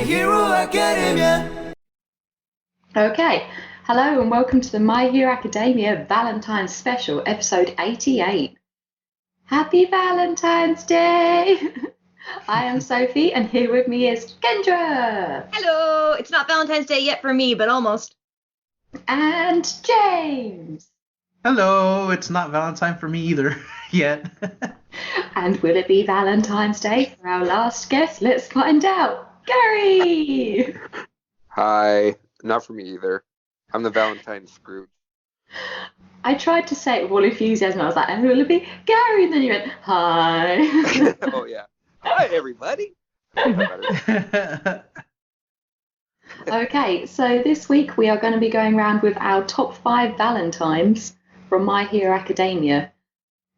My Hero Academia. Okay, hello and welcome to the My Hero Academia Valentine's Special, episode 88. Happy Valentine's Day! I am Sophie and here with me is Kendra. Hello! It's not Valentine's Day yet for me, but almost. And James. Hello, it's not Valentine for me either yet. And will it be Valentine's Day for our last guest? Let's find out. Gary! Hi, not for me either. I'm the Valentine Scrooge. I tried to say it with all enthusiasm. I was like, and will it be Gary? And then you went, hi. Oh, yeah. Hi, everybody. Okay, so this week we are going to be going around with our top 5 Valentines from My Hero Academia.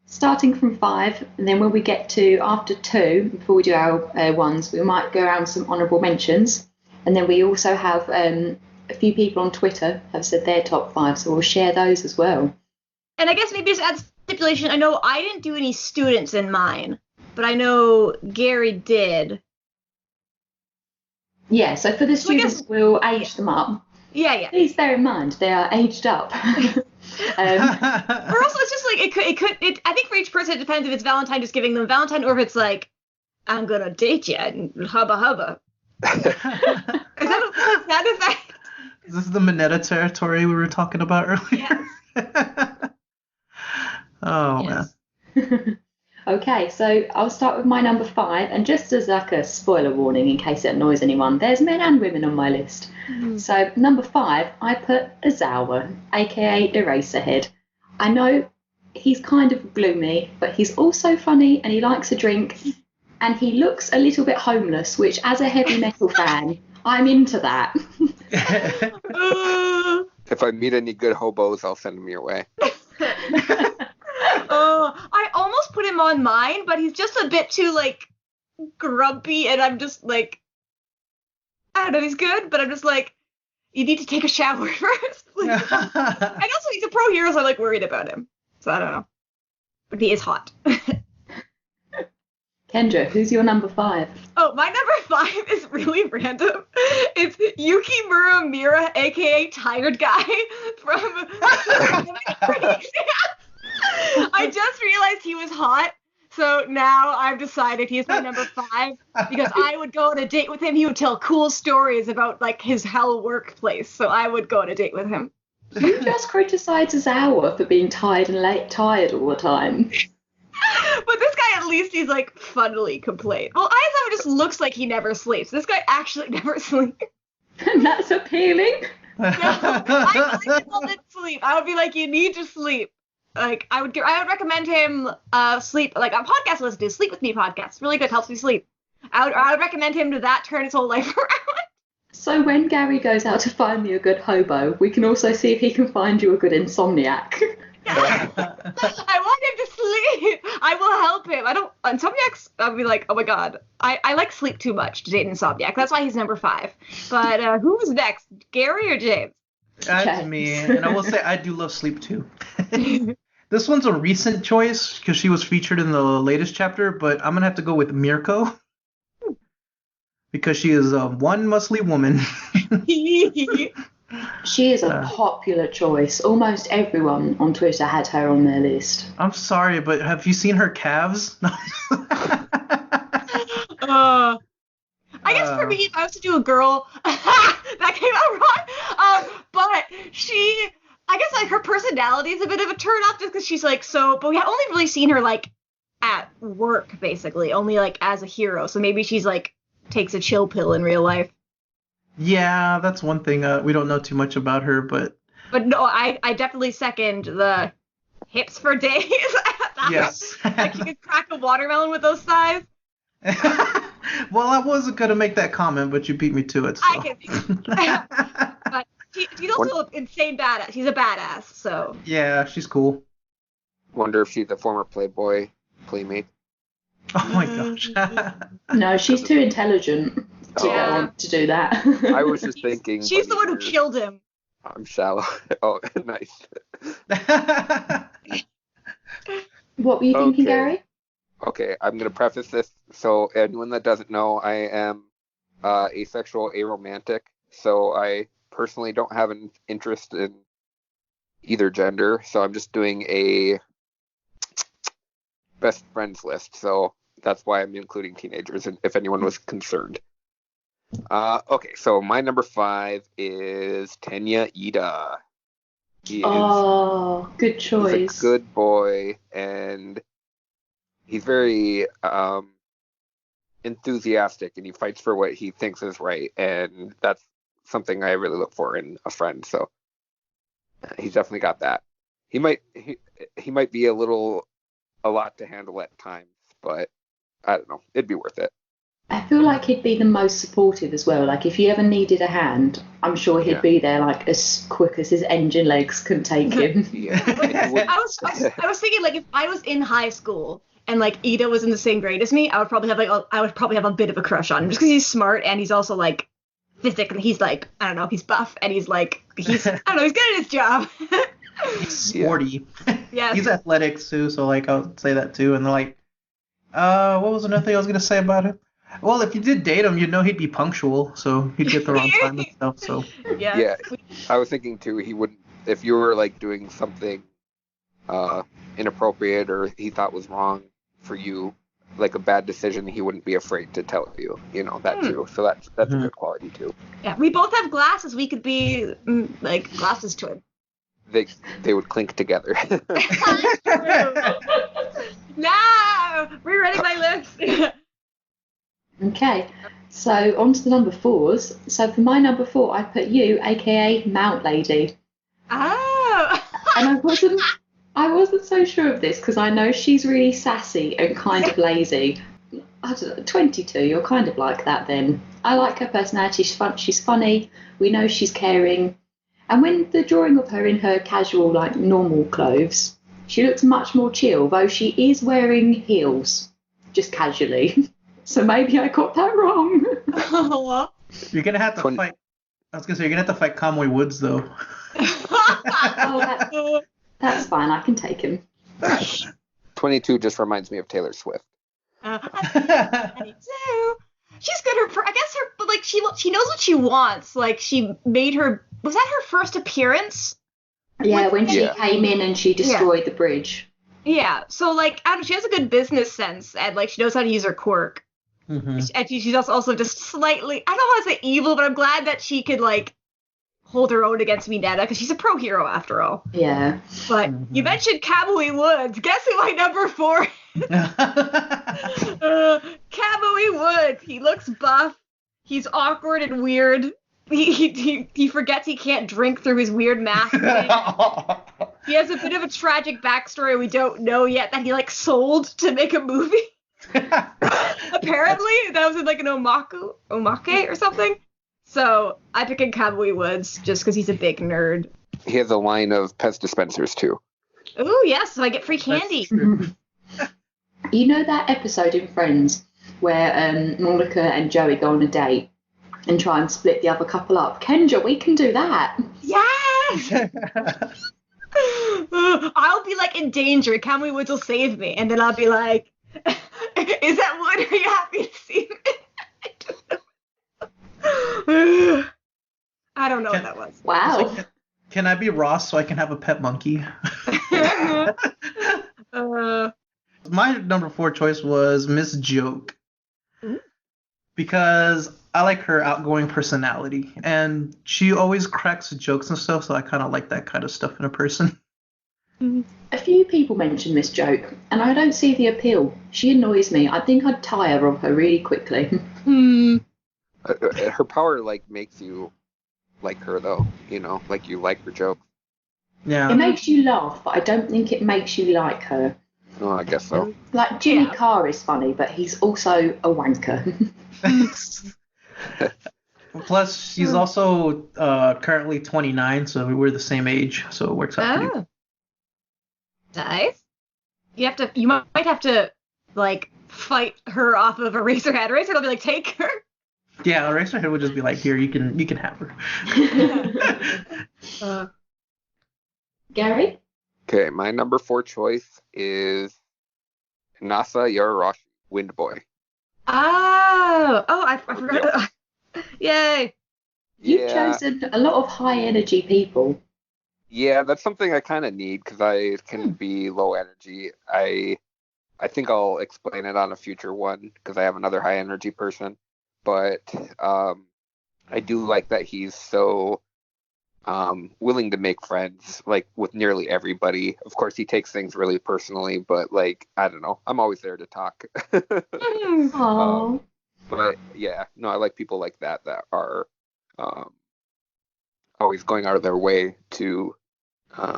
Starting from 5, and then when we get to after 2, before we do our ones, we might go around with some honourable mentions. And then we also have a few people on Twitter have said their top 5, so we'll share those as well. And I guess maybe just add stipulation. I know I didn't do any students in mine, but I know Gary did. Yeah, so for the students, we'll age them up. Yeah. Please bear in mind, they are aged up. Or also, it's just like, I think for each person, it depends if it's Valentine just giving them Valentine, or if it's like, I'm gonna date you, and hubba hubba. Is that a sound effect? Is this the Minetta territory we were talking about earlier? Yes. Oh, yes. Man. Okay, so I'll start with my number 5, and just as like a spoiler warning in case it annoys anyone, there's men and women on my list. Mm-hmm. So number 5, I put Azawa, aka Eraserhead. I know he's kind of gloomy, but he's also funny and he likes a drink, and he looks a little bit homeless, which as a heavy metal fan, I'm into that. If I meet any good hobos, I'll send them your way. I almost put him on mine, but he's just a bit too, like, grumpy, and I'm just, like, I don't know, he's good, but I'm just, like, you need to take a shower first, please. And also, he's a pro hero, so I'm, like, worried about him. So I don't know. But he is hot. Kendra, who's your number 5? Oh, my number 5 is really random. It's Yuki Muramura, a.k.a. Tired Guy, from... I just realized he was hot, so now I've decided he's my number 5, because I would go on a date with him. He would tell cool stories about, like, his hell workplace, so I would go on a date with him. You just criticise Azawa for being tired all the time. But this guy, at least, he's, like, funnily complained. Well, Aizawa just looks like he never sleeps. This guy actually never sleeps. And that's appealing? No, I didn't sleep. I would be like, you need to sleep. Like, I would recommend him sleep, like, a podcast listen to, Sleep With Me podcast. Really good, helps me sleep. I would recommend him to that, turn his whole life around. So when Gary goes out to find me a good hobo, we can also see if he can find you a good insomniac. I want him to sleep. I will help him. Insomniacs, I'll be like, oh my god. I like sleep too much to date an insomniac. That's why he's number 5. But who's next, Gary or James? That's me. And I will say I do love sleep too. This one's a recent choice because she was featured in the latest chapter, but I'm going to have to go with Mirko. Because she is one muscly woman. She is a popular choice. Almost everyone on Twitter had her on their list. I'm sorry, but have you seen her calves? I guess for me, if I was to do a girl, that came out wrong. But I guess, like, her personality is a bit of a turn off just because she's, like, but we have only really seen her, like, at work, basically, only, like, as a hero. So maybe she's, like, takes a chill pill in real life. Yeah, that's one thing. We don't know too much about her, but no, I definitely second the hips for days. Yes. Like, you could crack a watermelon with those thighs. Well, I wasn't going to make that comment, but you beat me to it. So. I can But she's also an insane badass. She's a badass, so. Yeah, she's cool. Wonder if she's a former Playboy playmate. Oh my gosh. No, she's too intelligent to go on to do that. I was just thinking. She's the one who killed him. I'm shallow. Oh, nice. What were you thinking, Gary? Okay, I'm going to preface this. So anyone that doesn't know, I am asexual, aromantic. So I personally don't have an interest in either gender. So I'm just doing a best friends list. So that's why I'm including teenagers, if anyone was concerned. Okay, so my number 5 is Tenya Ida. Oh, good He's choice. a good boy, and he's very enthusiastic, and he fights for what he thinks is right, and that's something I really look for in a friend. So he's definitely got that. He might be a lot to handle at times, but I don't know. It'd be worth it. I feel like he'd be the most supportive as well. Like if you ever needed a hand, I'm sure he'd be there like as quick as his engine legs can take him. Yeah. I was thinking like if I was in high school and like Ida was in the same grade as me, I would probably have a bit of a crush on him just because he's smart and he's also like physically he's like I don't know, he's buff and he's I don't know, he's good at his job. He's sporty. Yeah. He's athletic too, so like I would say that too. And they're like, what was another thing I was gonna say about him? Well, if you did date him, you'd know he'd be punctual, so he'd get there on time and stuff. So Yeah. I was thinking too. He wouldn't if you were like doing something inappropriate or he thought was wrong for you, like a bad decision. He wouldn't be afraid to tell you. You know that too. So that's a good quality too. Yeah, we both have glasses. We could be like glasses twins. They would clink together. No, rewriting my list. Okay, so on to the number 4s. So for my number 4, I put you, aka Mount Lady. Oh. And I wasn't so sure of this because I know she's really sassy and kind of lazy. I don't know, 22, you're kind of like that then. I like her personality. She's funny. We know she's caring. And when the drawing of her in her casual, like normal clothes, she looks much more chill, though she is wearing heels, just casually. So maybe I got that wrong. you're gonna have to fight. I was gonna say you're gonna have to fight Conway Woods though. That's fine. I can take him. 22 just reminds me of Taylor Swift. 22. She's good. But like she knows what she wants. Like she made was that her first appearance? Yeah, when she came in and she destroyed the bridge. Yeah, so like I don't know, she has a good business sense and like she knows how to use her quirk. Mm-hmm. And she's also just slightly, I don't want to say evil, but I'm glad that she could like hold her own against Mineta because she's a pro hero after all. Yeah. But you mentioned Kamui Woods. Guess who my number 4 is? Kamui Woods. He looks buff. He's awkward and weird. He forgets he can't drink through his weird mask. He has a bit of a tragic backstory we don't know yet that he like sold to make a movie. Apparently, that was in like an omake or something. So I pick in Kamui Woods just because he's a big nerd. He has a line of Pez dispensers too. Ooh, yes, so I get free candy. You know that episode in Friends where Monica and Joey go on a date and try and split the other couple up? Kendra, we can do that. Yes! I'll be like in danger. Kamui Woods will save me, and then I'll be like, "Is that Wood? Are you happy to see me?" I don't know what that was. Wow. Can I be Ross so I can have a pet monkey? My number 4 choice was Miss Joke. Because I like her outgoing personality, and she always cracks jokes and stuff, so I kind of like that kind of stuff in a person. A few people mention Miss Joke, and I don't see the appeal. She annoys me. I think I'd tire of her really quickly. Her power like makes you like her though, you know, like you like her joke. Yeah. It makes you laugh, but I don't think it makes you like her. Oh, I guess so. Like Jimmy Carr is funny, but he's also a wanker. Plus, she's also currently 29, so we're the same age, so it works out pretty. Nice. You might have to like fight her off of Eraserhead. Eraserhead will be like, take her. Yeah, Eraserhead would just be like, here, you can have her. Gary? Okay, my number 4 choice is Nasa Yararashi, Wind Boy. Oh, I forgot. Yay! You've Yeah, chosen a lot of high energy people. yeah, that's something I kind of need because I can be low energy. I think I'll explain it on a future one because I have another high energy person. But I do like that he's so willing to make friends, like with nearly everybody. Of course, he takes things really personally, but like I don't know, I'm always there to talk. Oh, But yeah, no, I like people like that that are um, always going out of their way to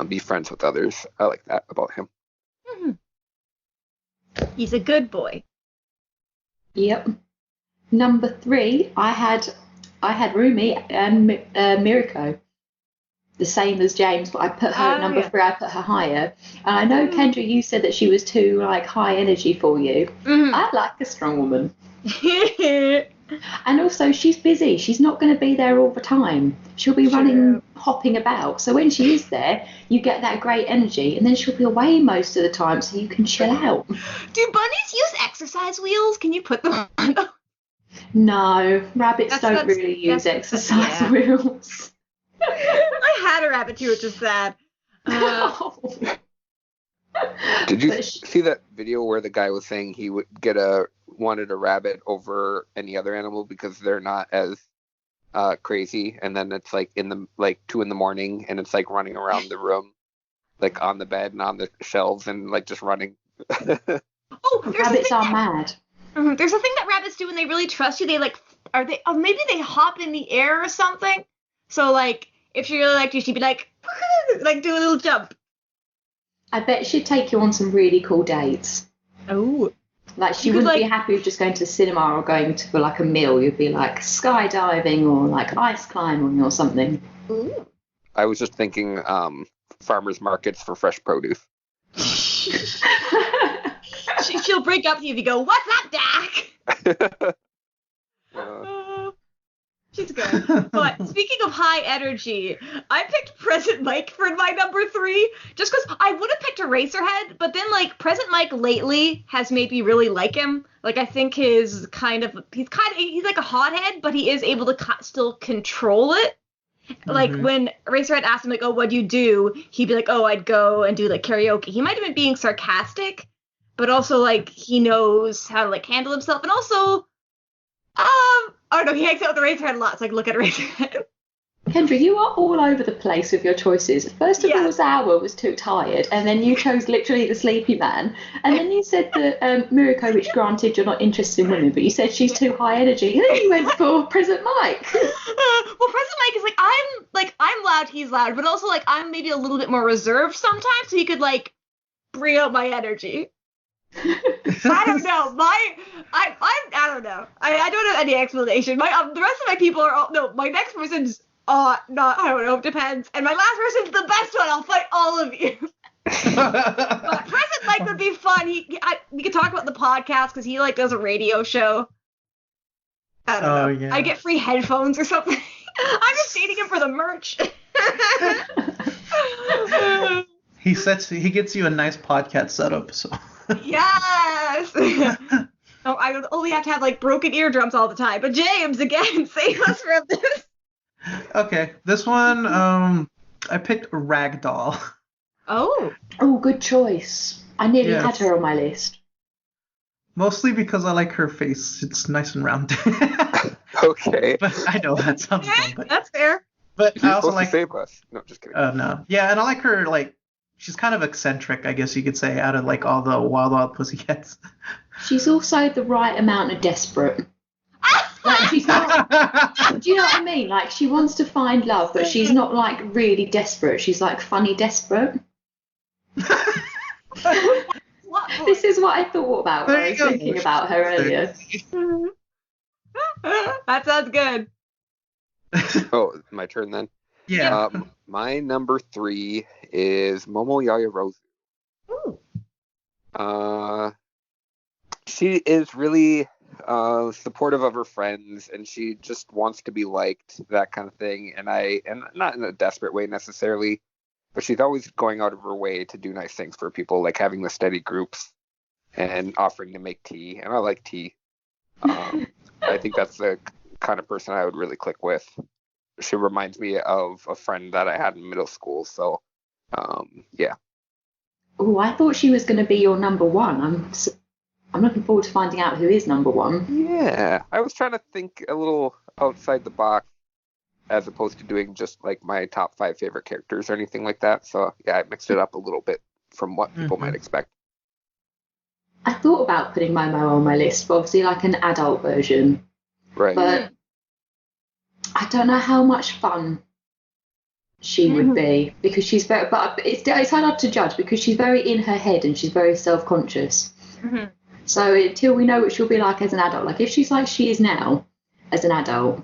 be friends with others. I like that about him. He's a good boy. yep. Number 3, I had Rumi and Mirko, the same as James, but I put her at number 3. I put her higher. And I know Kendra, you said that she was too like high energy for you. I like a strong woman. And also, she's busy. She's not going to be there all the time. She'll be running, hopping about. So when she is there, you get that great energy, and then she'll be away most of the time, so you can chill out. Do bunnies use exercise wheels? Can you put them on? No, rabbits don't really use exercise wheels. I had a rabbit too, which is sad. Did you see that video where the guy was saying he would wanted a rabbit over any other animal because they're not as crazy, and then it's like in the 2 a.m. and it's like running around the room, like on the bed and on the shelves and like just running. Rabbits are mad. There's a thing that rabbits do when they really trust you. They maybe they hop in the air or something. So like if she really liked you, she'd be like do a little jump. I bet she'd take you on some really cool dates. Oh. Like she wouldn't be happy with just going to the cinema or going to like a meal. You'd be like skydiving or like ice climbing or something. Ooh. I was just thinking farmers markets for fresh produce. She'll break up to you if you go, "What's up, Dak?" She's good. But speaking of high energy, I picked Present Mike for my number 3 just because I would have picked Eraserhead, but then like Present Mike lately has made me really like him. Like I think he's like a hothead, but he is able to still control it. Like when Eraserhead asked him like, "Oh, what'd you do?" He'd be like, "Oh, I'd go and do like karaoke." He might have been being sarcastic, but also like he knows how to like handle himself, and also oh no, he hangs out with Eraserhead a lot, so I can look at Eraserhead. Kendra, you are all over the place with your choices. First of all, Zawa was too tired, and then you chose literally the sleepy man, and then you said that Mirko, which granted you're not interested in women, but you said she's too high energy, and then you went for Present Mike. Well, Present Mike is I'm loud, he's loud, but also like I'm maybe a little bit more reserved sometimes, so you could like bring out my energy. I don't know. I don't know. I don't have any explanation. The rest of my people are all no. My next person's not. I don't know. It depends. And my last person's the best one. I'll fight all of you. But Present Mike would be fun. We could talk about the podcast because he like does a radio show. I don't know. Yeah. I get free headphones or something. I'm just dating him for the merch. He gets you a nice podcast setup, so. Yes. Oh, I only have to have like broken eardrums all the time. But James, again, save us from this. Okay, this one, I picked Ragdoll. Oh, good choice. I nearly had her on my list. Mostly because I like her face. It's nice and round. Okay. But I know that sounds dumb. But, that's fair. But I also like. Save us. No, just kidding. No. Yeah, and I like her, like, she's kind of eccentric, I guess you could say, out of like all the Wild Pussycats. She's also the right amount of desperate. Like she's not. Do you know what I mean? Like she wants to find love, but she's not like really desperate. She's like funny desperate. This is what I thought about when I was thinking about her earlier. That sounds good. Oh, my turn then. Yeah. My number 3 is Momo Yaoyorozu. Ooh. She is really supportive of her friends, and she just wants to be liked, that kind of thing. And not in a desperate way necessarily, but she's always going out of her way to do nice things for people, like having the study groups and offering to make tea. And I like tea. I think that's the kind of person I would really click with. She reminds me of a friend that I had in middle school. So, yeah. Oh, I thought she was going to be your number one. I'm looking forward to finding out who is number one. Yeah, I was trying to think a little outside the box as opposed to doing just like my top 5 favorite characters or anything like that. So, yeah, I mixed it up a little bit from what people might expect. I thought about putting Momo on my list, but obviously like an adult version. Right. But I don't know how much fun she would be, because she's very, but it's hard to judge because she's very in her head and she's very self-conscious. Mm-hmm. So until we know what she'll be like as an adult, like if she's like she is now as an adult,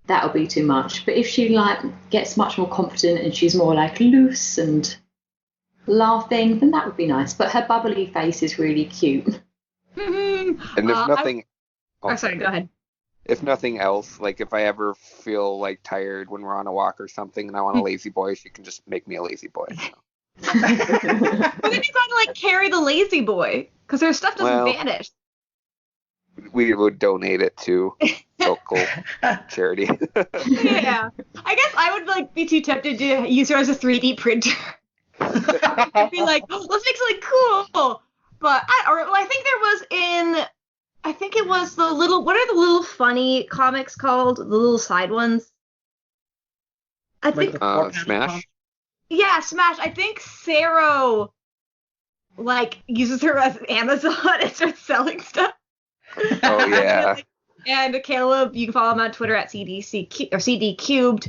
that'll be too much. But if she like gets much more confident and she's more like loose and laughing, then that would be nice. But her bubbly face is really cute. And if nothing... sorry, go ahead. If nothing else, like if I ever feel like tired when we're on a walk or something and I want a lazy boy, she can just make me a lazy boy. So. But then you gotta like carry the lazy boy because her stuff doesn't vanish. We would donate it to local charity. Yeah, I guess I would like be too tempted to use her as a 3D printer. I'd be like, oh, let's make something cool. But I think there was in. I think it was the little. What are the little funny comics called? The little side ones. I think. Smash. Yeah, Smash. I think Sarah like uses her as Amazon and starts selling stuff. Oh yeah. And Caleb, you can follow him on Twitter at CDC or CD Cubed.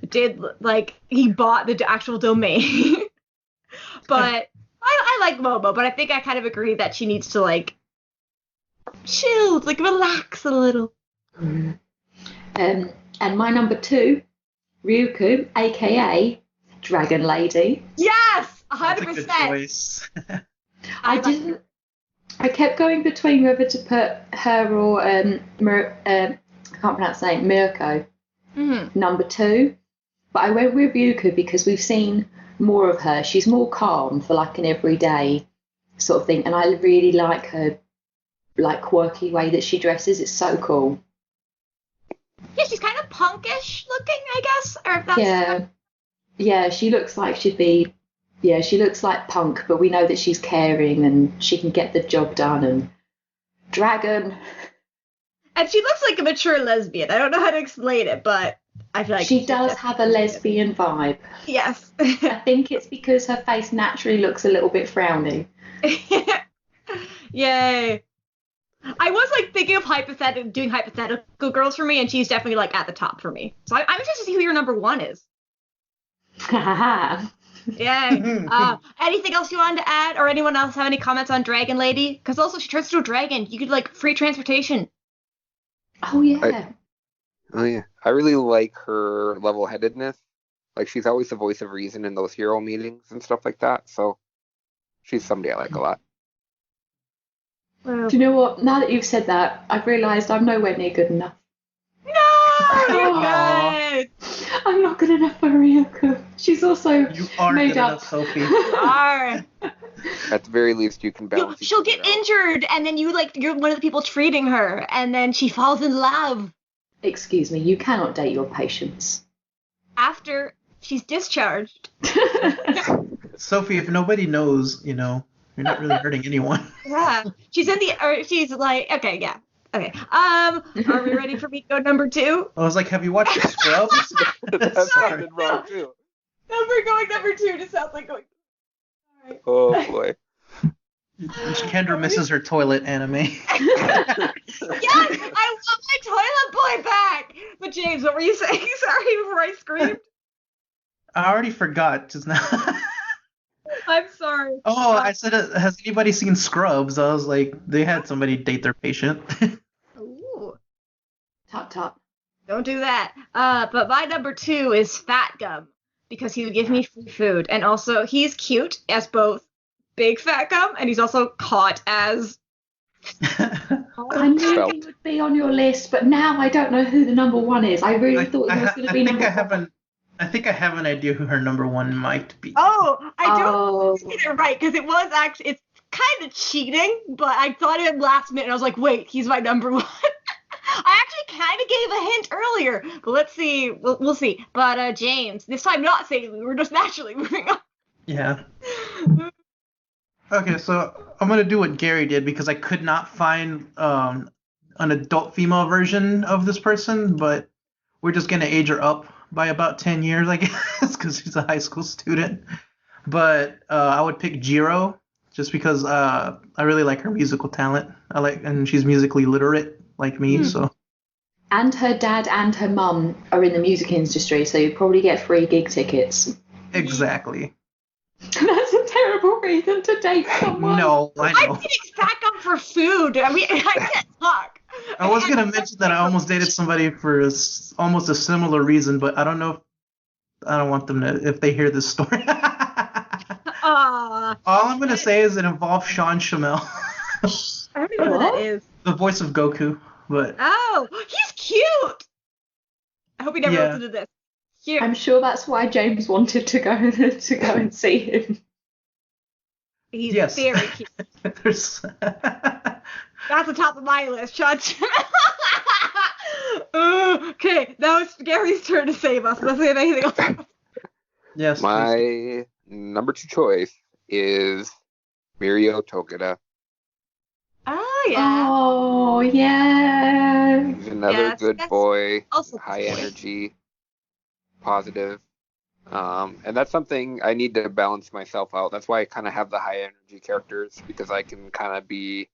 Did like he bought the actual domain, but I like Momo. But I think I kind of agree that she needs to like chill, like relax a little. And my number 2, Ryuko, aka Dragon Lady. Yes, 100%. That's a good choice. I kept going between whether to put her or I can't pronounce the name, Mirko, number 2. But I went with Ryuko because we've seen more of her. She's more calm for like an everyday sort of thing, and I really like her like quirky way that she dresses. It's so cool. Yeah, she's kind of punkish looking, I guess. Or if that's yeah, she looks like she'd be. Yeah, she looks like punk, but we know that she's caring and she can get the job done. And Dragon. And she looks like a mature lesbian. I don't know how to explain it, but I feel like she does have a lesbian vibe. Yes. I think it's because her face naturally looks a little bit frowny. Yay. I was like thinking of doing hypothetical girls for me, and she's definitely like at the top for me. So I'm interested to see who your number 1 is. Yay. Anything else you wanted to add, or anyone else have any comments on Dragon Lady? Because also she turns into a dragon. You could like free transportation. Oh yeah. I really like her level-headedness. Like she's always the voice of reason in those hero meetings and stuff like that. So she's somebody I like a lot. Do you know what? Now that you've said that, I've realised I'm nowhere near good enough. No, you're good. I'm not good enough for Ryuko. She's also You are made good up. enough, Sophie. You are. At the very least, you can balance. She'll get injured, and then you're one of the people treating her, and then she falls in love. Excuse me, you cannot date your patients. After she's discharged. Sophie, if nobody knows, you're not really hurting anyone. Yeah. She's like, okay, yeah. Okay. Are we ready for me to go number 2? I was like, have you watched Scrubs? That sounded wrong too. Number 2 just sounds like going. All right. Oh boy. Kendra misses her toilet anime. Yes, I want my toilet boy back. But James, what were you saying? Sorry, before I screamed. I already forgot just now. I'm sorry. Oh, I said, has anybody seen Scrubs? I was like, they had somebody date their patient. Ooh. Tut tut. Don't do that. But my number 2 is Fat Gum, because he would give me free food, and also he's cute as both Big Fat Gum, and he's also caught as. I knew he would be on your list, but now I don't know who the number 1 is. I really thought he was going to be number 1. I think I have an idea who her number 1 might be. Oh, I don't think they're right, because it was actually, it's kind of cheating, but I thought of it last minute, and I was like, wait, he's my number 1. I actually kind gave a hint earlier, but let's see. We'll see. But James, this time not saying we're just naturally moving on. Yeah. Okay, so I'm gonna do what Gary did because I could not find an adult female version of this person, but we're just gonna age her up by about 10 years, I guess, because she's a high school student. But I would pick Jiro just because I really like her musical talent. And she's musically literate like me, so. And her dad and her mum are in the music industry, so you'd probably get free gig tickets. Exactly. That's a terrible reason to date someone. No, I I'm know. getting stack up for food. I mean, I can't talk. I was gonna mention that I almost dated somebody for almost a similar reason, but I don't know. I don't want them to if they hear this story. All I'm gonna say is it involves Sean Shamel, I don't even know who that is. the voice of Goku. But Oh, he's cute. I hope he never listens to this. Cute. I'm sure that's why James wanted to go and see him. He's yes, very cute. There's. That's the top of my list, Sean. Okay, now it's Gary's turn to save us. Let's see if anything else. Yes. My number 2 choice is Mirio Togeda. Oh, yeah. Oh, yeah. He's another Yes, good that's boy, also high good boy. energy, positive. And that's something I need to balance myself out. That's why I kind of have the high energy characters, because I can kind of be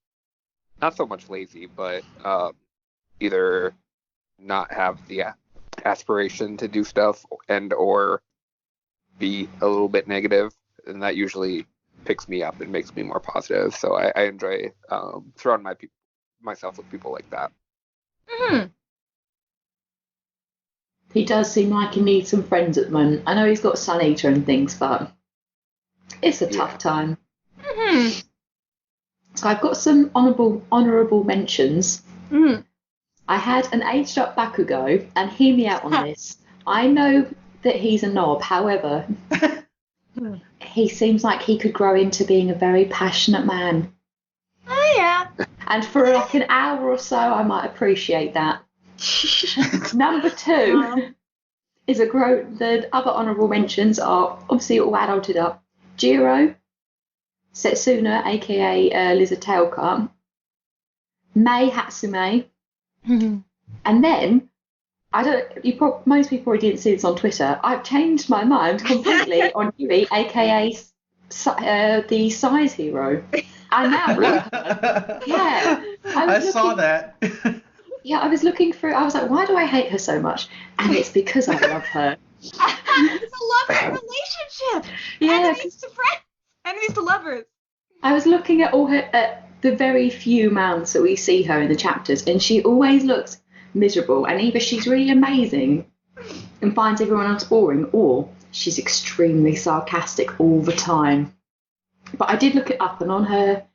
not so much lazy, but either not have the aspiration to do stuff and or be a little bit negative, and that usually picks me up and makes me more positive. So I enjoy surrounding myself with people like that. Mm-hmm. He does seem like he needs some friends at the moment. I know he's got Sun Eater and things, but it's a tough time. Mm-hmm. So I've got some honourable mentions. Mm-hmm. I had an aged up Bakugo, and hear me out on this. I know that he's a knob, however, he seems like he could grow into being a very passionate man. Oh, yeah. And for like an hour or so, I might appreciate that. Number 2 is the other honourable mentions are obviously all adulted up. Jiro, Setsuna, aka Lizard Tailcut, Mei Hatsume, and then most people already didn't see this on Twitter. I've changed my mind completely on Yui, aka the size hero. I now love her. Yeah, I saw that. Yeah, I was looking through. I was like, why do I hate her so much? And it's because I love her. It's a loving relationship. Yeah, Enemies to friends. Enemies to lovers. I was looking at the very few mounts that we see her in the chapters, and she always looks miserable. And either she's really amazing and finds everyone else boring, or she's extremely sarcastic all the time. But I did look it up, and on her,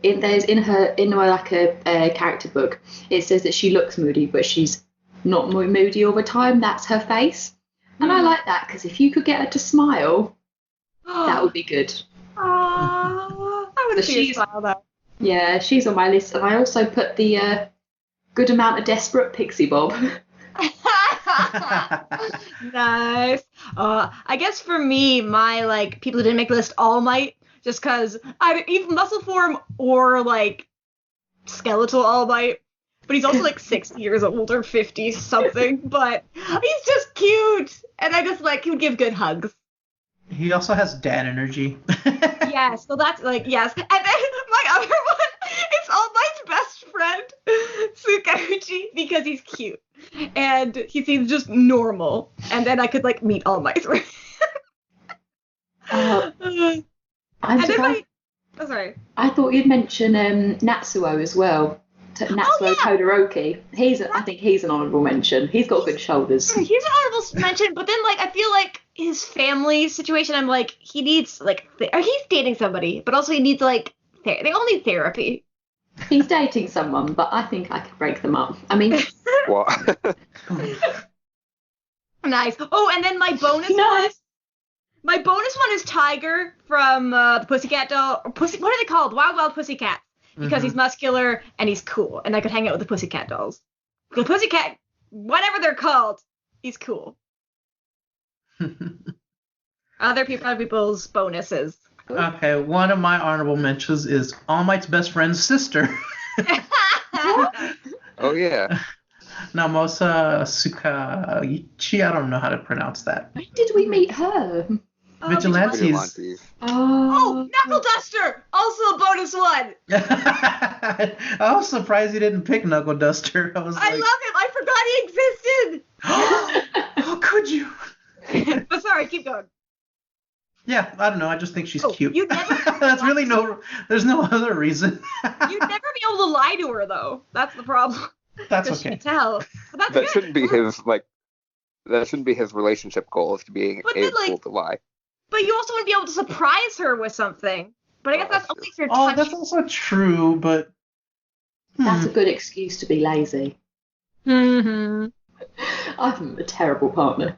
in like a character book, it says that she looks moody, but she's not moody all the time. That's her face, and I like that because if you could get her to smile, that would be good. I want to So see her smile though. Yeah, she's on my list, and I also put the good amount of desperate Pixie Bob. Nice. I guess for me, my people who didn't make the list, All Might, just because either even muscle form or skeletal All Might. But he's also 60 years old or 50 something. But he's just cute, and I just he would give good hugs. He also has dad energy. Yeah, so that's yes. And then my other one is All Might's best friend, Tsukauchi, because he's cute. And he seems just normal. And then I could meet All Might. I'm surprised. Sorry. I thought you'd mention Natsuo as well. Natsuo Todoroki. I think he's an honourable mention. He's got good shoulders. He's an honourable mention, but then I feel his family situation, I'm he needs he's dating somebody, but also he needs they all need therapy. He's dating someone, but I think I could break them up. I mean, Well, nice. Oh, and then my bonus one. My bonus one is Tiger from the Pussycat Doll. What are they called? Wild Wild Pussycats. Because he's muscular and he's cool, and I could hang out with the Pussycat Dolls. The Pussycat whatever they're called. He's cool. Other people's bonuses. Okay, one of my honorable mentions is All Might's best friend's sister. Oh yeah. Namosa Sukaichi. I don't know how to pronounce that. When did we meet her? Vigilantes. Vigilantes. Oh, Knuckle Duster! Also a bonus one! I was surprised you didn't pick Knuckle Duster. I was I like, love him! I forgot he existed! how could you? But sorry, keep going. Yeah, I don't know. I just think she's Oh, cute. you'd never- That's really there's no other reason. You'd never be able to lie to her, though. That's the problem. That's 'Cause okay. she'd tell. But that's That good. shouldn't be his relationship goal, is to be But then, able to lie. But you also want to be able to surprise her with something. But I guess Oh, that's that's only if you're Oh, touching. that's also true, but That's a good excuse to be lazy. Mm-hmm. I'm a terrible partner.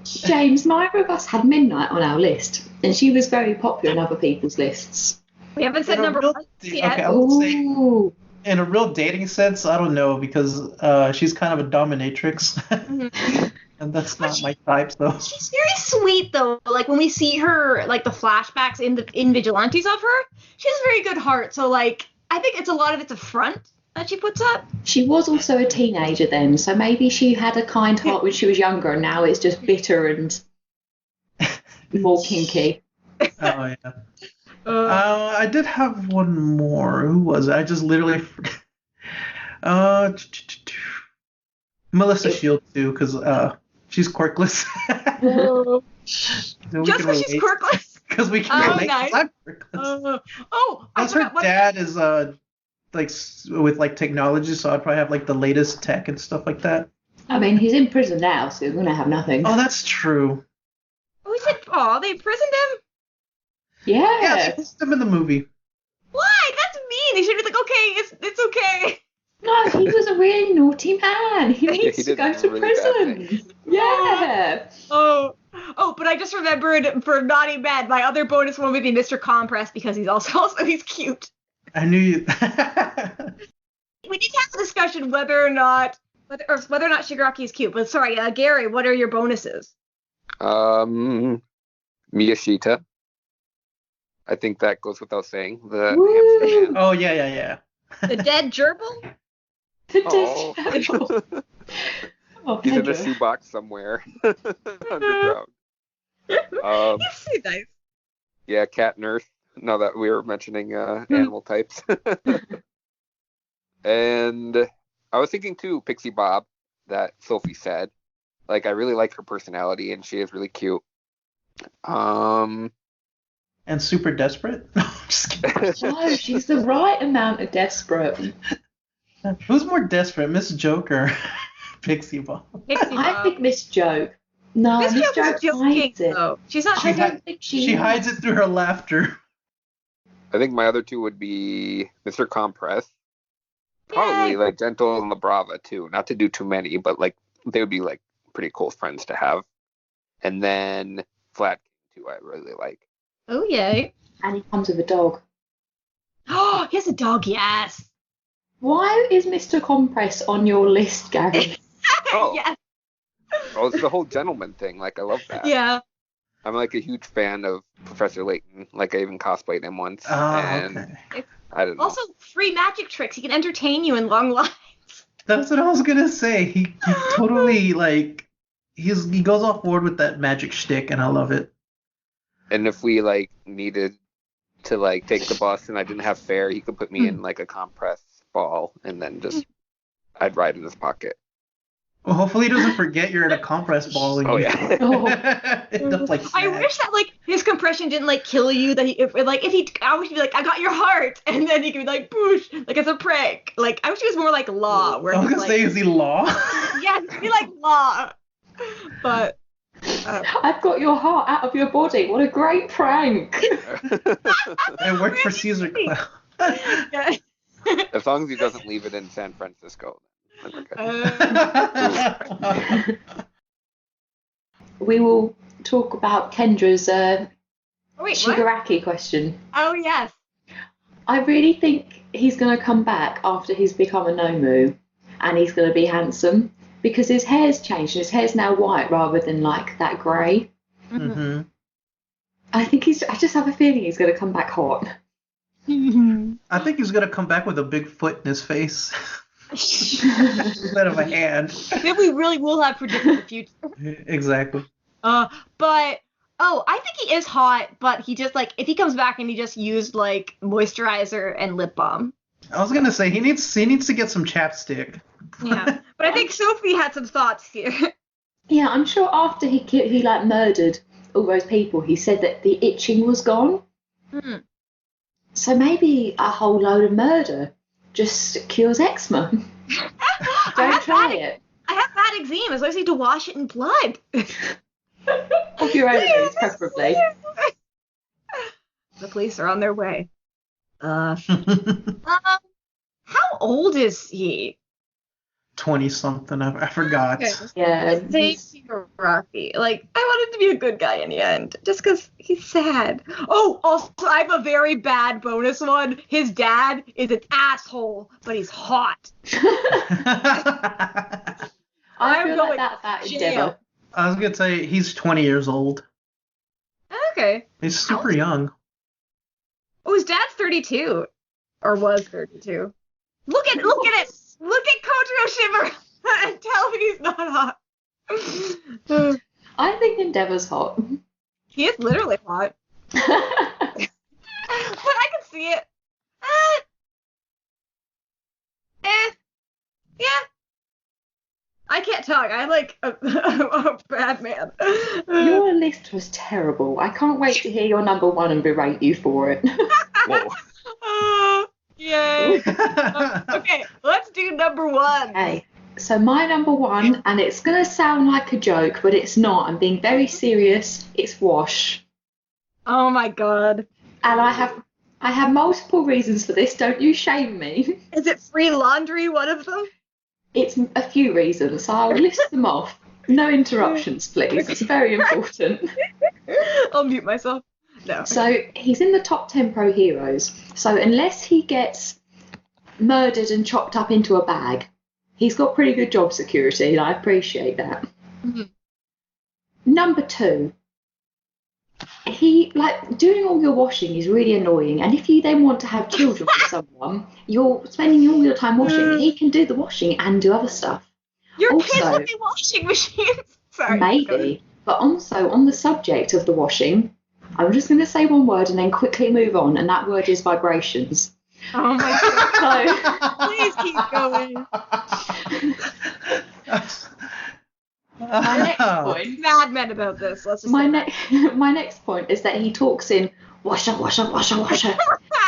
James, neither of us had Midnight on our list, and she was very popular in other people's lists. We haven't said In a number real- one yet. okay, I would say Ooh. in a real dating sense, I don't know, because she's kind of a dominatrix, and that's not my type. So She's very sweet though. Like when we see her, like the flashbacks in Vigilantes of her, she has a very good heart. So like I think it's a lot of it's a front that she puts up. She was also a teenager then, so maybe she had a kind heart when she was younger, and now it's just bitter and more kinky. oh yeah. I did have one more. Who was it? I just literally forgot. Melissa Shields too, because she's quirkless. Just because she's quirkless. Because we can Oh, relate. 'Cause nice. I'm quirkless. I Plus, her forgot what. dad is like with like technology, so I'd probably have like the latest tech and stuff like that. I mean, he's in prison now, so he's going to have nothing. Oh, that's true. Oh, he said, oh, they imprisoned him? Yeah. Yeah, they put him in the movie. Why? That's mean. They should be like, okay, it's okay. No, he was a really naughty man. He needs he to did go to really bad prison. Yeah. Oh, but I just remembered for naughty bad, my other bonus one would be Mr. Compress because he's also he's cute. I knew you. We need to have a discussion whether or not Shigaraki is cute. But sorry, Gary, what are your bonuses? Miyashita. I think that goes without saying. The Woo! hamster man. Oh yeah. The dead gerbil? The Oh. death devil. Oh, He's in a Pedro. shoebox somewhere underground. Yes, he's nice. Yeah, cat nurse. Now that we were mentioning animal types. And I was thinking too, Pixie Bob, that Sophie said. Like, I really like her personality, and she is really cute. And super desperate. No, I'm just kidding. No, she's the right amount of desperate. Who's more desperate, Miss Joke or Pixie Bob? Pixie I Bob. think Miss Joke. No, Miss Miss Joke is Joke joking, hides it. though. She's not. She I She's don't think She hides it through her laughter. I think my other two would be Mr. Compress. Probably Yay. like Gentle and La Brava too. Not to do too many, but like they would be like pretty cool friends to have. And then Flat King too, I really like. Oh yay! And he comes with a dog. Oh, he has a dog. Yes. Why is Mr. Compress on your list, Gary? Oh. Yes. Oh, it's the whole gentleman thing. Like, I love that. Yeah. I'm like a huge fan of Professor Layton. Like, I even cosplayed him once. Oh, and okay. I don't know. Also, free magic tricks. He can entertain you in long lives. That's what I was gonna say. He totally like he goes off board with that magic shtick, and I love it. And if we like needed to like take the bus and I didn't have fare, he could put me in like a compress ball and then just I'd ride in his pocket. Well, hopefully he doesn't forget you're in a compress ball. And Oh you- yeah. Oh. That's like I wish that like his compression didn't like kill you. That I wish he'd be like, I got your heart, and then he could be like, boosh, like it's a prank. Like I wish he was more like Law, where I was he's gonna like, say, is he law? yeah, be like Law. But I've got your heart out of your body. What a great prank. I worked for Caesar Clown. yeah. As long as he doesn't leave it in San Francisco. Then we're good. We will talk about Kendra's Oh, wait, what? Shigaraki question. Oh yes. I really think he's going to come back after he's become a Nomu, and he's going to be handsome. because his hair's changed. His hair's now white rather than like that grey. Mm-hmm. I just have a feeling he's going to come back hot. I think he's gonna come back with a big foot in his face instead of a hand. Then we really will have predicted the future. Exactly. But I think he is hot, but he just like if he comes back and he just used like moisturizer and lip balm. I was gonna say he needs to get some chapstick. Yeah, but I think Sophie had some thoughts here. Yeah, I'm sure after he like murdered all those people, he said that the itching was gone. So maybe a whole load of murder just cures eczema. Don't try it. I have bad eczema, so I just need to wash it in blood. Of your own age, preferably. The police are on their way. How old is he? 20-something. I forgot. Okay. Yeah. Safety Rocky. Like, I want him to be a good guy in the end, just because he's sad. Oh, also, I have a very bad bonus one. His dad is an asshole, but he's hot. I feel like that is Deborah. I was gonna say he's 20 years old. Okay. He's super young. Oh, his dad's 32, or was 32. Look at it. Look at Kotaro Shimmer and tell me he's not hot. I think Endeavor's hot. He is literally hot. But I can see it. Yeah. I can't talk. I'm like a bad man. Your list was terrible. I can't wait to hear your number one and berate you for it. Whoa. Yay. Okay, let's do number one. Okay, so my number one, and it's going to sound like a joke, but it's not. I'm being very serious. It's Wash. Oh my god. And I have multiple reasons for this. Don't you shame me. Is it free laundry, one of them? It's a few reasons. So I'll list them off. No interruptions, please. It's very important. I'll mute myself. No. So he's in the top 10 pro heroes. So unless he gets murdered and chopped up into a bag, he's got pretty good job security, and I appreciate that. Mm-hmm. Number two, he like doing all your washing is really annoying, and if you then want to have children with someone, you're spending all your time washing. He can do the washing and do other stuff. Your Also, kids will be washing machines. Sorry. Maybe, but also on the subject of the washing, I'm just going to say one word and then quickly move on, and that word is vibrations. Oh my god. So, Please keep going. my next point. Mad men about this. Let's just My next point is that he talks in washer, washer, washer, washer,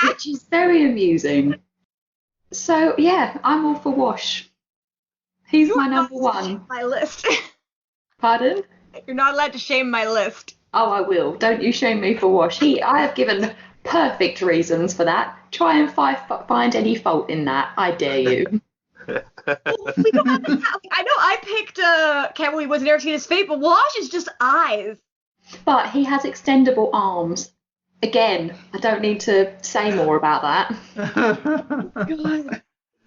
which is very amusing. So yeah, I'm all for Wash. He's my number one. My list. Pardon? You're not allowed to shame my list. Oh, I will. Don't you shame me for Wash. I have given perfect reasons for that. Try and find any fault in that. I dare you. Well, we don't have to, I know I picked Can't Believe What's Never Seen His Fate, but Wash is just eyes. But he has extendable arms. Again, I don't need to say more about that. God.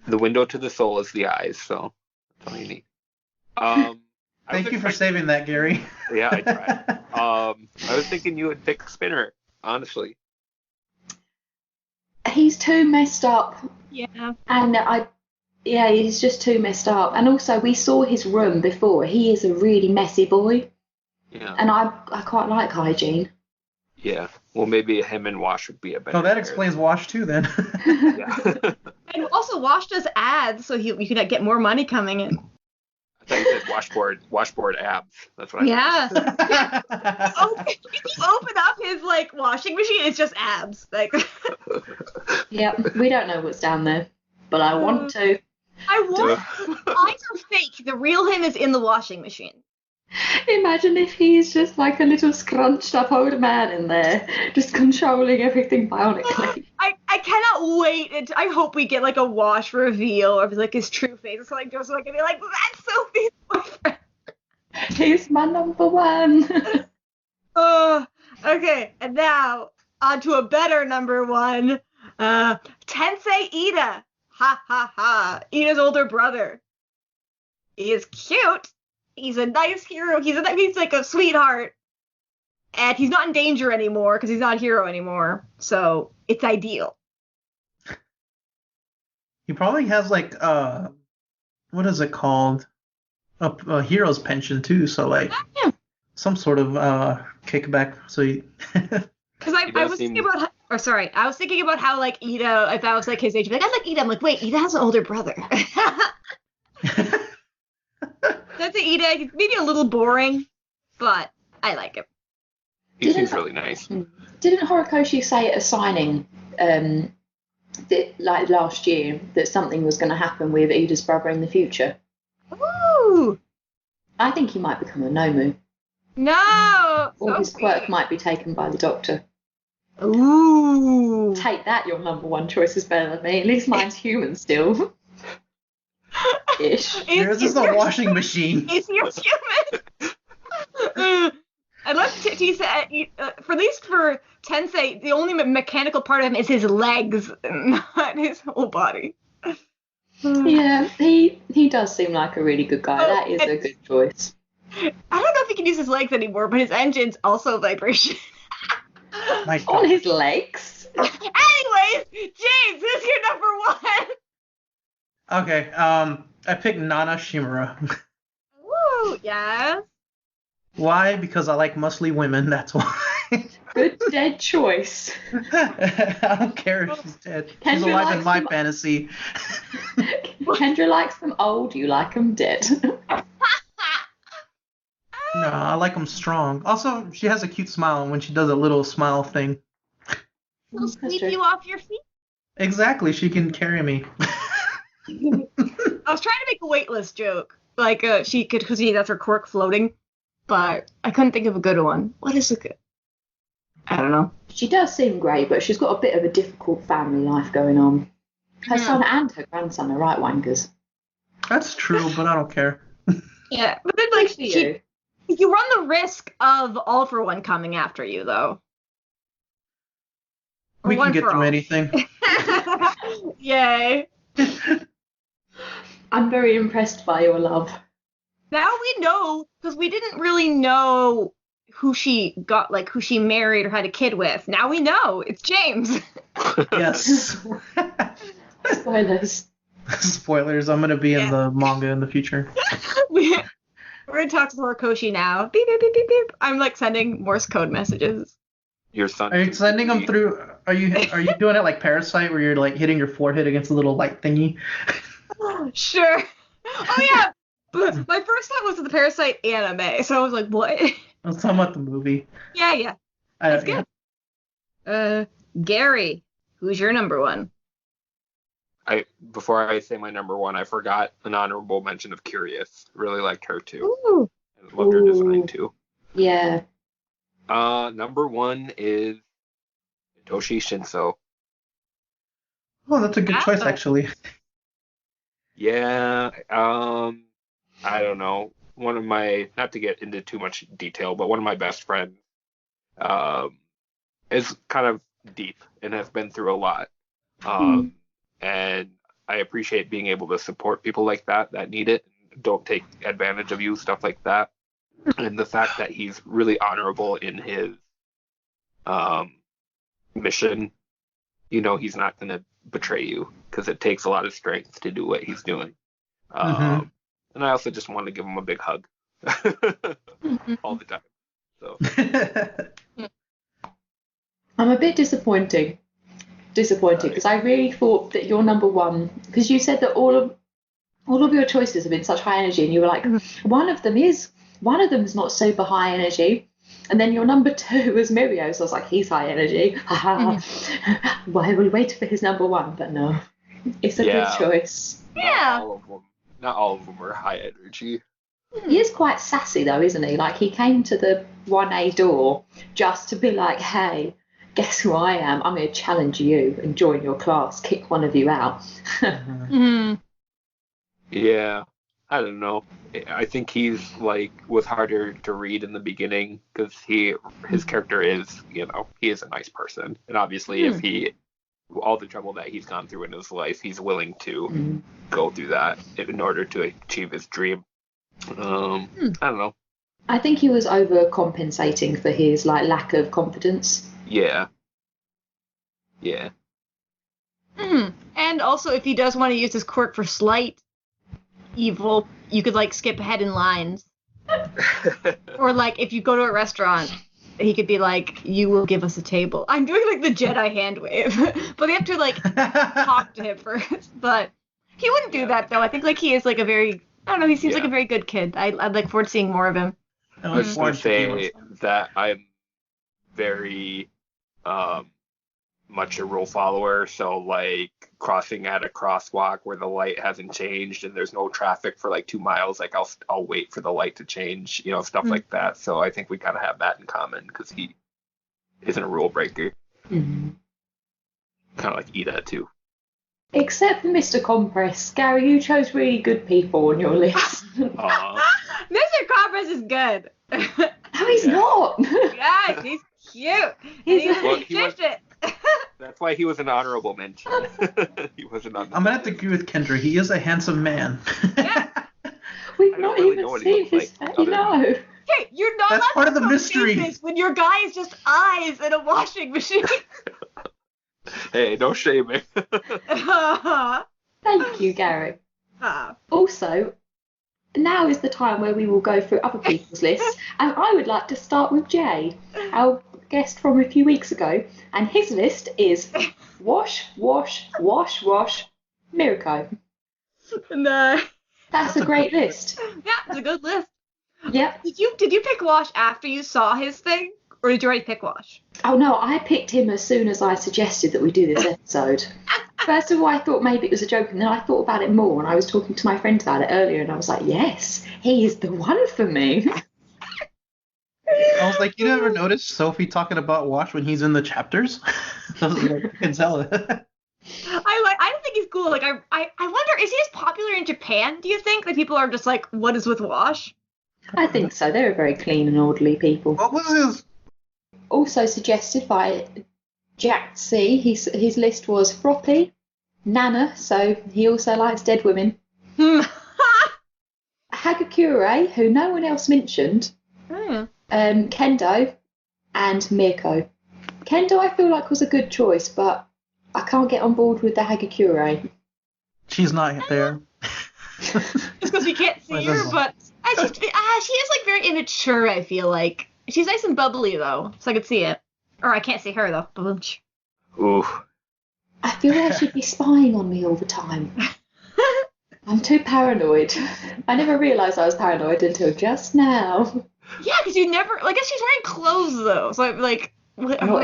The window to the soul is the eyes, so that's all you need. Thank you for saving that, Gary. Yeah, I tried. I was thinking you would pick Spinner, honestly. He's too messed up. Yeah. And he's just too messed up. And also, we saw his room before. He is a really messy boy. Yeah. And I quite like hygiene. Yeah. Well, maybe him and Wash would be a better. Oh, that explains Wash too, then. Yeah. And also, Wash does ads, so you can get more money coming in. I thought you said washboard abs. That's what I Yeah. If you open up his washing machine, it's just abs. Yep, we don't know what's down there, but I want to. Eyes are fake. The real him is in the washing machine. Imagine if he's just like a little scrunched up old man in there, just controlling everything bionically. I cannot wait. I hope we get a Wash reveal of his true face. So Joseph can be like, that's Sophie's boyfriend. He's my number one. Okay, and now on to a better number one. Tensei Ida. Ha ha ha. Ida's older brother. He is cute. He's a nice hero. He's like a sweetheart. And he's not in danger anymore because he's not a hero anymore. So it's ideal. He probably has like what is it called? A hero's pension too. So like Yeah. some sort of kickback. So he. Because I was thinking about, I was thinking about how like Ida, if I was like his age, like I like Ida. I'm like, wait, Ida has an older brother. That's Ida. He's maybe a little boring, but I like him. He seems really nice. Didn't Horikoshi say at a signing, that like last year, that something was going to happen with Ida's brother in the future? Ooh. I think he might become a Nomu, No. or his quirk might be taken by the Doctor. Ooh. Take that, your number one choice is better than me. At least mine's human still. Ish. Yours is a washing machine. Is yours human? I love he said, for at least for Tensei, the only mechanical part of him is his legs, not his whole body. Yeah, he does seem like a really good guy. That is a good choice. I don't know if he can use his legs anymore, but his engine's also vibration. My On God. his legs. Anyways, James, who's your number one? Okay, I picked Nana Shimura. Woo, yes. Why? Because I like muscly women, that's why. Good dead choice. I don't care if she's dead. She's Kendra alive in likes my them- fantasy. Kendra likes them old, you like them dead. No, I like them strong. Also, she has a cute smile when she does a little smile thing. He'll That's sweep true. you off your feet. Exactly, she can carry me. I was trying to make a weightless joke. Like, she could, because that's her quirk floating. But I couldn't think of a good one. What is a good? I don't know. She does seem great, but she's got a bit of a difficult family life going on. Her son and her grandson are right wankers. That's true, but I don't care. Yeah, but then like Good for you. you run the risk of All for One coming after you, though. Or We can One get for through All. anything. Yay! I'm very impressed by your love. Now we know, because we didn't really know who she got, like who she married or had a kid with. Now we know it's James. Yes. Spoilers. Spoilers, I'm going to be in the manga in the future. We're gonna talk to Horikoshi now. Beep beep beep beep beep. I'm like sending Morse code messages. Your son. Are you sending them through? Are you doing it like Parasite, where you're like hitting your forehead against a little light thingy? Sure. Oh yeah. But my first thought was the Parasite anime, so I was like, what? I was talking about the movie. Yeah. That's good. Gary, who's your number one? Before I say my number one, I forgot an honorable mention of Curious. Really liked her too. Ooh. And loved her design too. Yeah. Number one is Toshi Shinso. Oh, that's a good choice, actually. Yeah. I don't know. One of my, not to get into too much detail, but one of my best friends is kind of deep and has been through a lot. And I appreciate being able to support people like that need it. Don't take advantage of you, stuff like that. And the fact that he's really honorable in his mission, he's not going to betray you because it takes a lot of strength to do what he's doing. And I also just want to give him a big hug all the time. So I'm a bit disappointed because I really thought that your number one, because you said that all of your choices have been such high energy, and you were like, one of them is not super high energy, and then your number two was Mirio, so I was like, he's high energy. Why will we wait for his number one? But no, it's a good choice. Yeah. Not all of them are high energy. He is quite sassy though, isn't he? Like, he came to the 1A door just to be like, hey, guess who I am? I'm going to challenge you and join your class, kick one of you out. Yeah, I don't know. I think he's was harder to read in the beginning because his character is, he is a nice person. And obviously if all the trouble that he's gone through in his life, he's willing to go through that in order to achieve his dream. I don't know. I think he was overcompensating for his lack of confidence. Yeah. Yeah. And also, if he does want to use his quirk for slight evil, you could skip ahead in lines. Or if you go to a restaurant, he could be like, "You will give us a table." I'm doing the Jedi hand wave, but they have to talk to him first. But he wouldn't do that though. I think he is a very, I don't know. He seems like a very good kid. I'd look forward to seeing more of him. I was going to say that I'm very much a rule follower, so crossing at a crosswalk where the light hasn't changed and there's no traffic for 2 miles, I'll wait for the light to change, stuff like that. So I think we kind of have that in common because he isn't a rule breaker. Mm-hmm. Kind of like Ida too. Except for Mr. Compress. Gary, you chose really good people on your list. Mr. Compress is good. No, he's not. Yeah, he's cute. That's why he was an honorable mention. He wasn't on. I'm gonna have to agree with Kendra. He is a handsome man. Yeah. We've not even seen his face. No. Hey, you're not. That's part of the mystery. When your guy is just eyes in a washing machine. Hey, no shaming. Thank you, Gary. Also, now is the time where we will go through other people's lists, and I would like to start with Jay, our guest from a few weeks ago, and his list is wash, wash, wash, wash, Mirko. No. That's a great list. Yeah, it's a good list. Yep. Did you pick Wash after you saw his thing, or did you already pick Wash? Oh no, I picked him as soon as I suggested that we do this episode. First of all, I thought maybe it was a joke, and then I thought about it more, and I was talking to my friend about it earlier, and I was like, yes, he is the one for me. I was like, you never noticed Sophie talking about Wash when he's in the chapters? I was like, you can tell it. I don't think he's cool. I wonder, is he as popular in Japan, do you think? That people are just like, what is with Wash? I think so. They're very clean and orderly people. What was his? Also suggested by Jack C. His list was Froppy, Nana, so he also likes dead women, Hagakure, who no one else mentioned, Kendo, and Mirko. Kendo I feel like was a good choice, but I can't get on board with the Hagakure. She's not there. Just because we can't see her, but she is very immature, I feel like. She's nice and bubbly, though, so I could see it. Or I can't see her, though. Ooh. I feel like she'd be spying on me all the time. I'm too paranoid. I never realised I was paranoid until just now. Yeah, because you never... I guess she's wearing clothes, though, so Not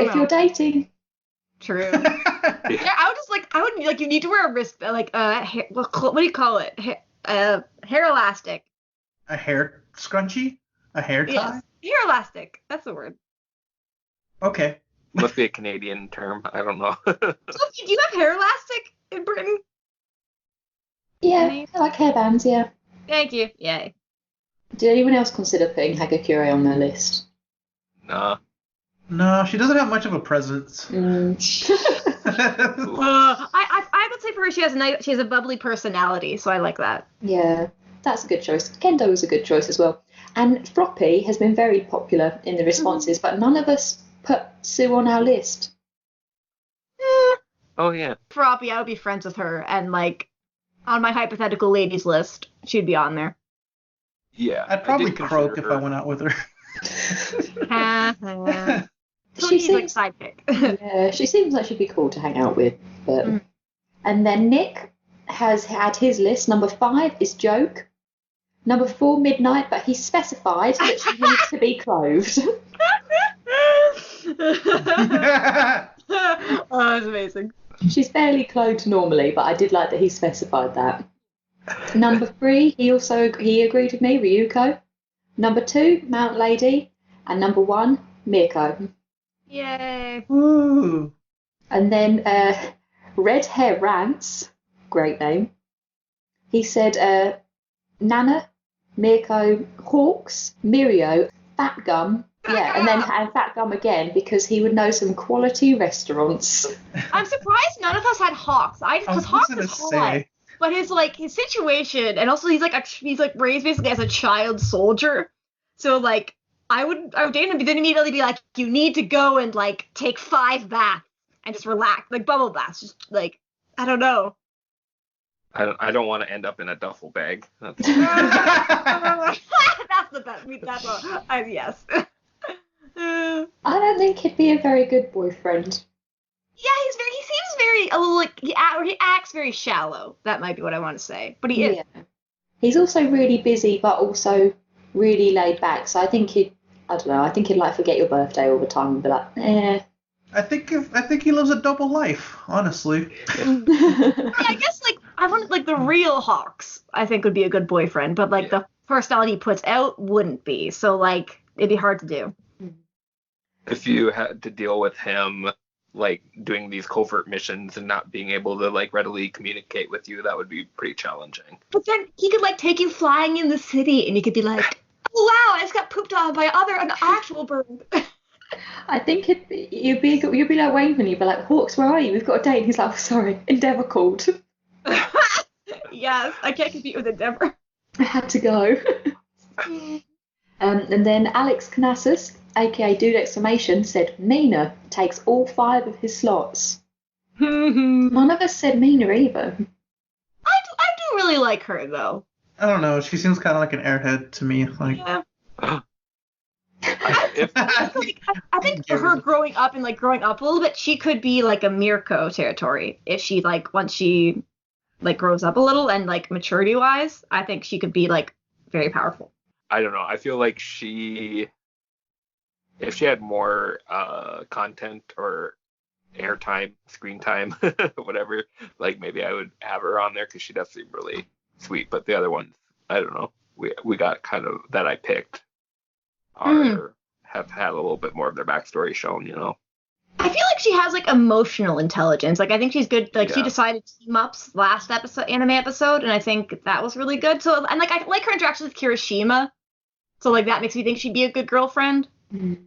if you're dating. True. Yeah, I would you need to wear a wrist, hair, what do you call it? Hair elastic. A hair scrunchie? A hair tie? Yes. Hair elastic. That's the word. Okay. Must be a Canadian term. I don't know. Sophie, do you have hair elastic in Britain? Yeah, I like hairbands, yeah. Thank you. Yay. Did anyone else consider putting Hagakure on their list? Nah. No, she doesn't have much of a presence. I would say for her she has a bubbly personality, so I like that. Yeah, that's a good choice. Kendo was a good choice as well. And Froppy has been very popular in the responses, but none of us put Sue on our list. Oh, yeah. Froppy, I would be friends with her, and on my hypothetical ladies list, she'd be on there. Yeah. I'd probably croak if I went out with her. So She she's seems sidekick. Yeah, she seems like she'd be cool to hang out with. But And then Nick has had his list. Number 5 is Joke. Number 4, Midnight, but he specified that she needs to be clothed. Oh, that's amazing. She's fairly clothed normally, but I did like that he specified that. Number 3, he agreed with me, Ryuko. Number 2, Mount Lady. And number 1, Mirko. Yay. Ooh. And then Red Hair Rants, great name. He said Nana, Mirko, Hawks, Mirio, Fat Gum. Yeah, and then Fat Gum again because he would know some quality restaurants. I'm surprised none of us had Hawks. Because Hawks is hot. But his situation, and also he's raised basically as a child soldier. So like I would date him, but then immediately be like, you need to go and like take 5 baths and just relax, like bubble baths, just like I don't know. I don't want to end up in a duffel bag. That's That's the best. Yes. I don't think he'd be a very good boyfriend. Yeah, he seems very a little like he acts very shallow. That might be what I want to say, but he is. Yeah. He's also really busy, but also really laid back. So I think he'd like forget your birthday all the time and be like, eh. I think he lives a double life, honestly. Yeah, I guess like I wanted like the real Hawks. I think would be a good boyfriend, but like the personality he puts out wouldn't be. So like it'd be hard to do. If you had to deal with him like doing these covert missions and not being able to like readily communicate with you, that would be pretty challenging. But then he could like take you flying in the city, and you could be like, "Oh wow, I just got pooped on by an actual bird." I think you'd be like Wayne when you'd be like, Hawks, where are you? We've got a date. And he's like, oh, sorry, Endeavour called. Yes, I can't compete with Endeavour. I had to go. And then Alex Canassus, aka Dude Exclamation, said Mina takes all 5 of his slots. None of us said Mina either. I do really like her though. I don't know. She seems kind of like an airhead to me. Like, Yeah. I think for her growing up a little bit, she could be like a Mirko territory if she like once she like grows up a little and like maturity wise, I think she could be like very powerful. I don't know. I feel like if she had more content or airtime, screen time, whatever, like maybe I would have her on there because she does seem really sweet. But the other ones, I don't know. We got kind of that I picked have had a little bit more of their backstory shown, you know. I feel like she has like emotional intelligence. Like I think she's good. Like she Yeah. decided team ups last anime episode, and I think that was really good. So and like I like her interaction with Kirishima. So like that makes me think she'd be a good girlfriend. And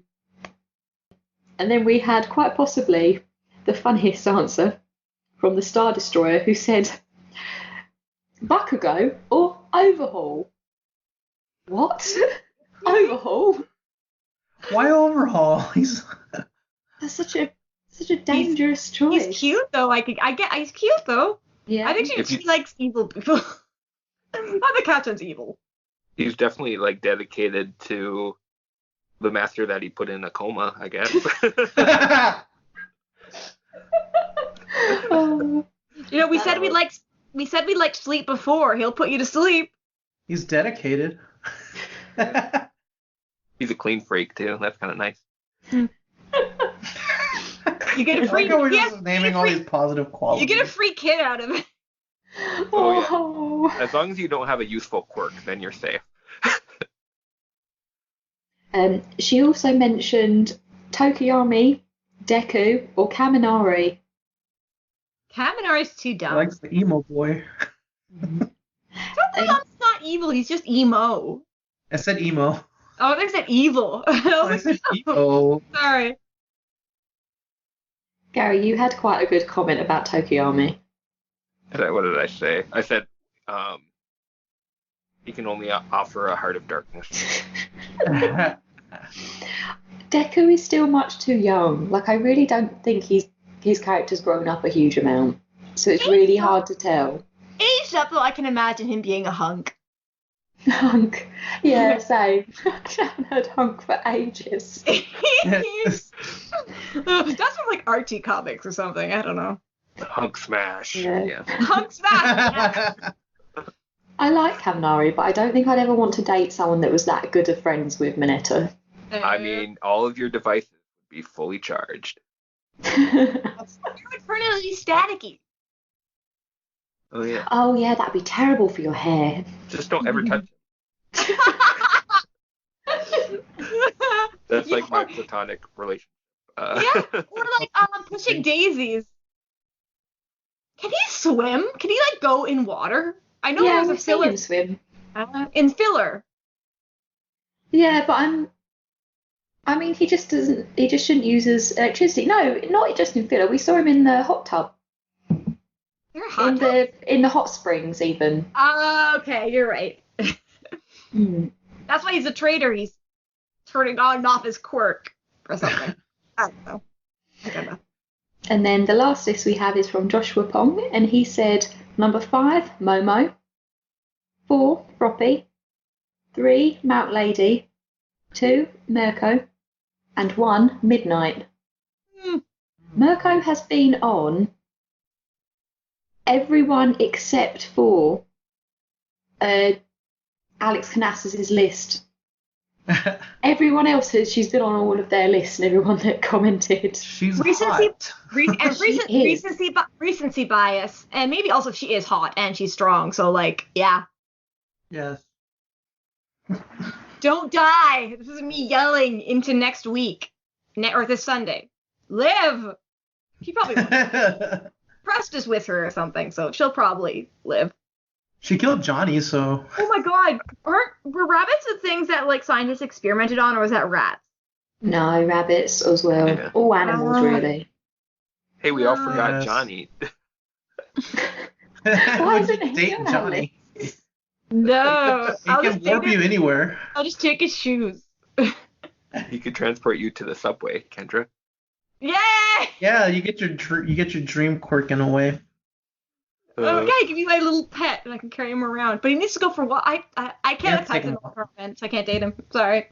then we had quite possibly the funniest answer from the Star Destroyer, who said Bakugo or Overhaul. What? Overhaul? why overhaul? He's That's such a dangerous choice. He's cute though. He's cute though. Yeah. I think she likes evil people. Not the Katsun's evil. He's definitely like dedicated to the master that he put in a coma, I guess. Oh. You know, we said we liked sleep before. He'll put you to sleep. He's dedicated. He's a clean freak too. That's kind of nice. You get a free. Like how we're Yeah, just naming all these positive qualities. you get a free kid out of it. Oh, yeah. As long as you don't have a useful quirk, then you're safe. She also mentioned Tokiyami, Deku, or Kaminari. Kaminari's too He dumb. likes the emo boy. Tokiyami's not evil. He's just emo. I said emo. Oh, I said evil. I said emo. Sorry. Gary, you had quite a good comment about Tokiyami. What did I say? I said he can only offer a heart of darkness. Deku is still much too young. Like, I really don't think his character's grown up a huge amount. So it's really hard to tell. Aged up though, I can imagine him being a hunk. Hunk. Yeah, same. I haven't heard hunk for ages. That's from like Archie comics or something. I don't know. Hunk smash. Yeah. Yeah. Hunk smash. I like Kaminari, but I don't think I'd ever want to date someone that was that good of friends with Mineta. I mean, all of your devices would be fully charged. You're permanently staticky. Oh yeah. Oh yeah, that'd be terrible for your hair. Just don't ever touch it. That's like my platonic relationship. Yeah, or like pushing daisies. Can he swim? Can he like go in water? I know Yeah, there's a we've seen filler him swim. in filler. Yeah, but I mean, he just shouldn't use his electricity. No, not just in filler. We saw him in the hot tub. They're hot. In the hot springs even. Okay, you're right. That's why he's a traitor. He's turning on and off his quirk or something. I don't know. And then the last list we have is from Joshua Pong, and he said number 5, Momo, 4, Froppy, 3, Mount Lady, 2, Mirko, and 1, Midnight. Mirko has been on everyone except for Alex Canassis' list. Everyone else she's been on all of their lists, and everyone that commented. She's recency, hot. recency bias, and maybe also she is hot and she's strong. So yeah. Yes. Don't die. This is me yelling into next week, or this Sunday. Live. She probably won't. Prest is with her or something, so she'll probably live. She killed Johnny, so. Oh my god. Were rabbits the things that scientists experimented on, or was that rats? No, rabbits as well. Yeah. All animals, really. Hey, we all forgot Yes. Johnny. Why isn't he Date on our Johnny. No. He can warp you anywhere. I'll just take his shoes. He could transport you to the subway, Kendra. Yay! Yeah, you get your dream quirk in a way. Okay, give me my little pet and I can carry him around. But he needs to go for what? I can't Yeah, have pets take in him the apartment, so I can't date him. Sorry.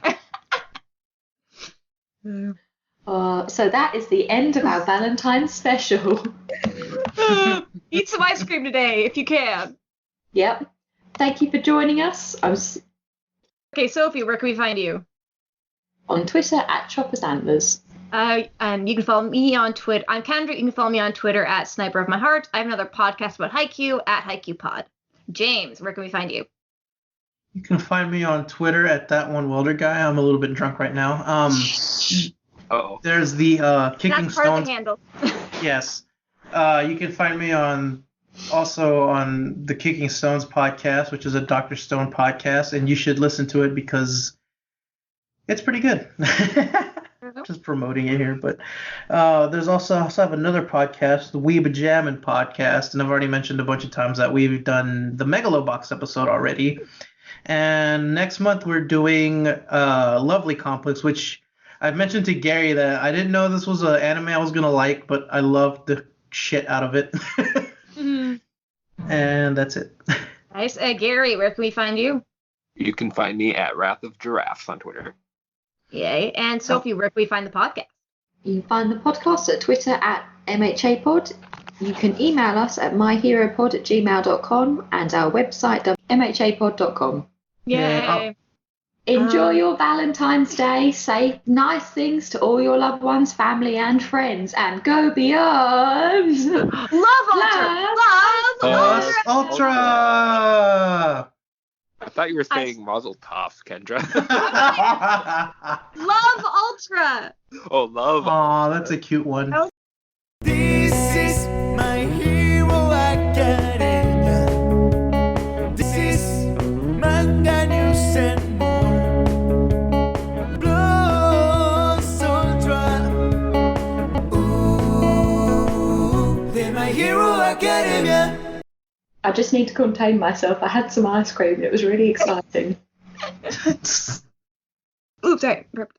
So that is the end of our Valentine's special. Eat some ice cream today if you can. Yep. Thank you for joining us. I was Okay, Sophie, where can we find you? on Twitter at Choppers Antlers. And you can follow me on Twitter. I'm Kendra. You can follow me on Twitter at Sniper of My Heart. I have another podcast about Haikyuu at Haikyuu Pod. James, where can we find you? You can find me on Twitter at that one welder guy. I'm a little bit drunk right now. Uh-oh. There's the Kicking That's part of Stones. the handle. Yes. You can find me also on the Kicking Stones podcast, which is a Dr. Stone podcast, and you should listen to it because it's pretty good. Just promoting it here, but there's also have another podcast, the Weeb Jammin' podcast, and I've already mentioned a bunch of times that we've done the Megalobox episode already. And next month we're doing Lovely Complex, which I've mentioned to Gary that I didn't know this was an anime I was gonna like, but I loved the shit out of it. And that's it. Nice. Gary, where can we find you? You can find me at Wrath of Giraffes on Twitter. Yay. And Sophie, where can we find the podcast? You can find the podcast at Twitter at MHA Pod. You can email us at myheropod@gmail.com and our website mhapod.com. Yay. Yeah. Enjoy your Valentine's Day. Say nice things to all your loved ones, family, and friends, and go beyond. Love Ultra! Love Love Ultra! Ultra! I thought you were saying Mazel Tov, Kendra. Love Ultra! Oh, love. Aw, that's a cute one. This is my hero academia. This is manga news and more. Blood Ultra. Ooh, they're my hero academia. I just need to contain myself. I had some ice cream and it was really exciting. Oops, sorry. Burped.